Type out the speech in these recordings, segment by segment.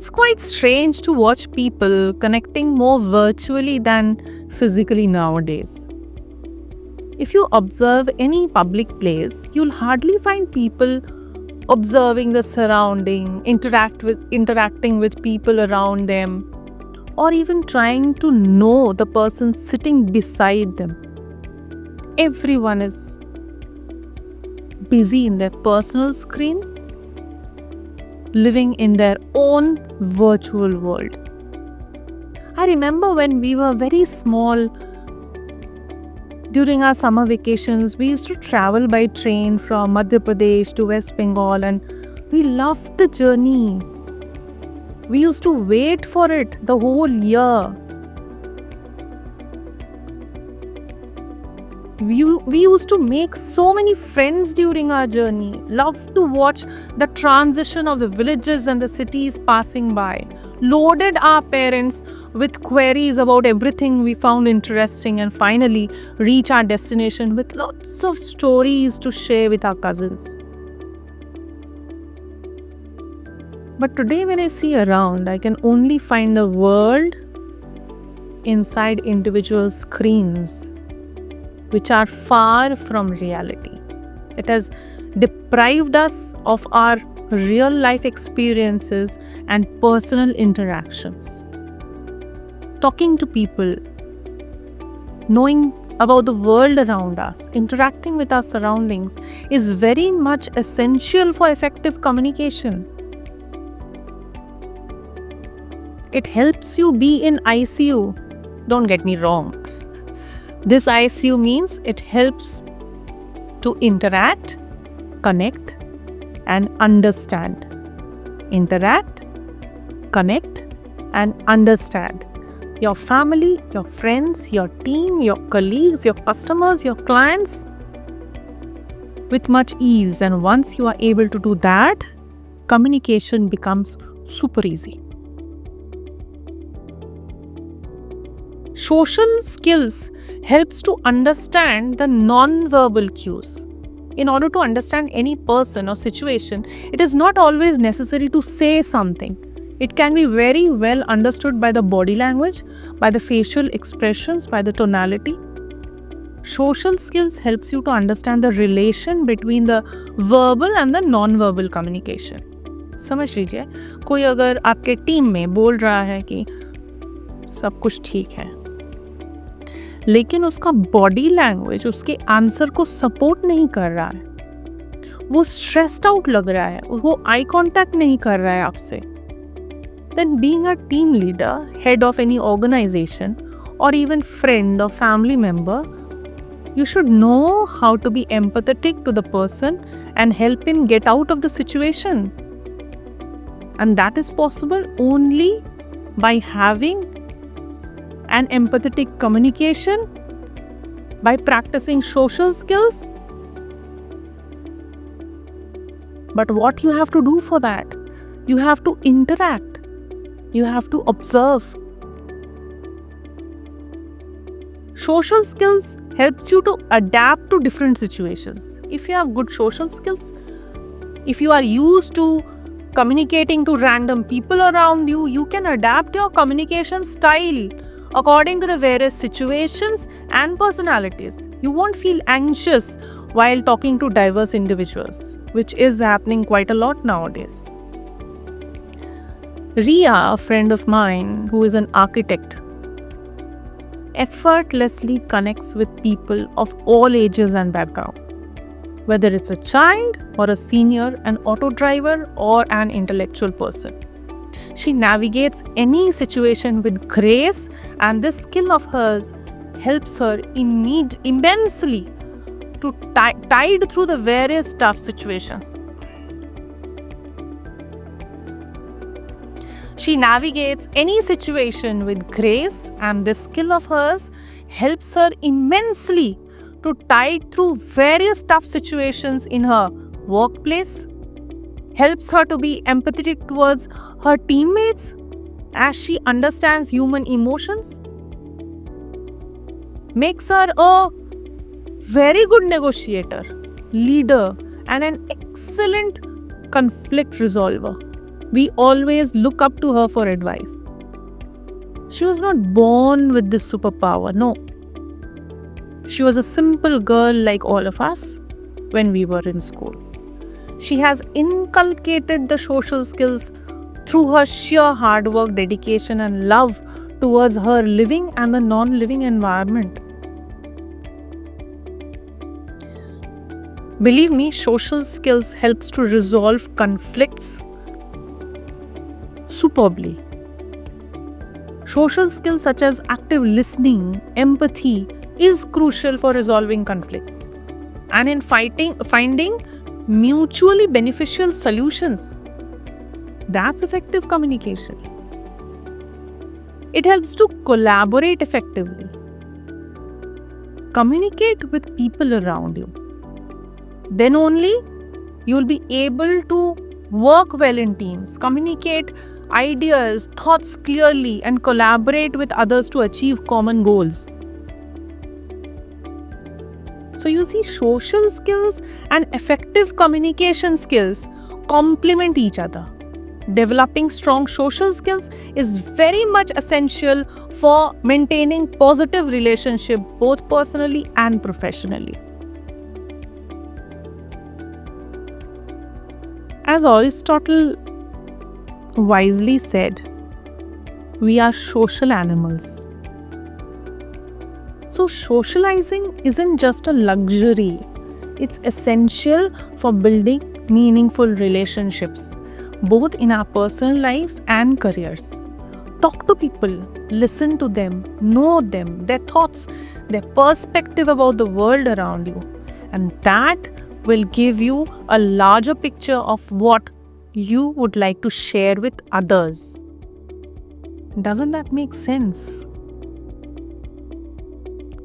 It's quite strange to watch people connecting more virtually than physically nowadays. If you observe any public place, you'll hardly find people observing the surrounding, interacting with people around them, or even trying to know the person sitting beside them. Everyone is busy in their personal screen, living in their own virtual world. I remember when we were very small, during our summer vacations, we used to travel by train from Madhya Pradesh to West Bengal, and we loved the journey. We used to wait for it the whole year. We used to make so many friends during our journey. Loved to watch the transition of the villages and the cities passing by. Loaded our parents with queries about everything we found interesting, and finally reach our destination with lots of stories to share with our cousins. But today when I see around, I can only find the world inside individual screens, which are far from reality. It has deprived us of our real life experiences and personal interactions. Talking to people, knowing about the world around us, interacting with our surroundings is very much essential for effective communication. It helps you be in ICU. Don't get me wrong. This ICU means it helps to interact, connect, and understand. Interact, connect, and understand your family, your friends, your team, your colleagues, your customers, your clients with much ease. And once you are able to do that, communication becomes super easy. Social skills helps to understand the non-verbal cues. In order to understand any person or situation, it is not always necessary to say something. It can be very well understood by the body language, by the facial expressions, by the tonality. Social skills helps you to understand the relation between the verbal and the non-verbal communication. समझ लीजिए, कोई अगर आपके team में बोल रहा है कि सब कुछ ठीक है, लेकिन उसका बॉडी लैंग्वेज उसके आंसर को सपोर्ट नहीं कर रहा है, वो स्ट्रेस्ड आउट लग रहा है, वो आई कांटेक्ट नहीं कर रहा है आपसे, then being a team leader, head of any organization, or even friend or family member, you should know how to be empathetic to the person and help him get out of the situation. And that is possible only by having an empathetic communication, by practicing social skills. But what you have to do for that? You have to interact. You have to observe. Social skills helps you to adapt to different situations. If you have good social skills, if you are used to communicating to random people around you, you can adapt your communication style according to the various situations and personalities. You won't feel anxious while talking to diverse individuals, which is happening quite a lot nowadays. Ria, a friend of mine who is an architect, effortlessly connects with people of all ages and background. Whether it's a child or a senior, an auto driver or an intellectual person. She navigates any situation with grace, and this skill of hers helps her immensely to tide through the various tough situations. She navigates any situation with grace, and this skill of hers helps her immensely to tide through various tough situations in her workplace, helps her to be empathetic towards her teammates as she understands human emotions, makes her a very good negotiator, leader, and an excellent conflict resolver. We always look up to her for advice. She was not born with this superpower, no. She was a simple girl like all of us when we were in school. She has inculcated the social skills through her sheer hard work, dedication, and love towards her living and the non living environment. Believe me, social skills helps to resolve conflicts superbly. Social skills such as active listening, empathy is crucial for resolving conflicts and in finding mutually beneficial solutions. That's effective communication. It helps to collaborate effectively. Communicate with people around you. Then only you will be able to work well in teams, communicate ideas, thoughts clearly, and collaborate with others to achieve common goals. So, you see, social skills and effective communication skills complement each other. Developing strong social skills is very much essential for maintaining positive relationship both personally and professionally. As Aristotle wisely said, we are social animals. So, socializing isn't just a luxury, it's essential for building meaningful relationships, both in our personal lives and careers. Talk to people, listen to them, know them, their thoughts, their perspective about the world around you, and that will give you a larger picture of what you would like to share with others. Doesn't that make sense?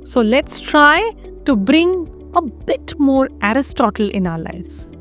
So let's try to bring a bit more Aristotle in our lives.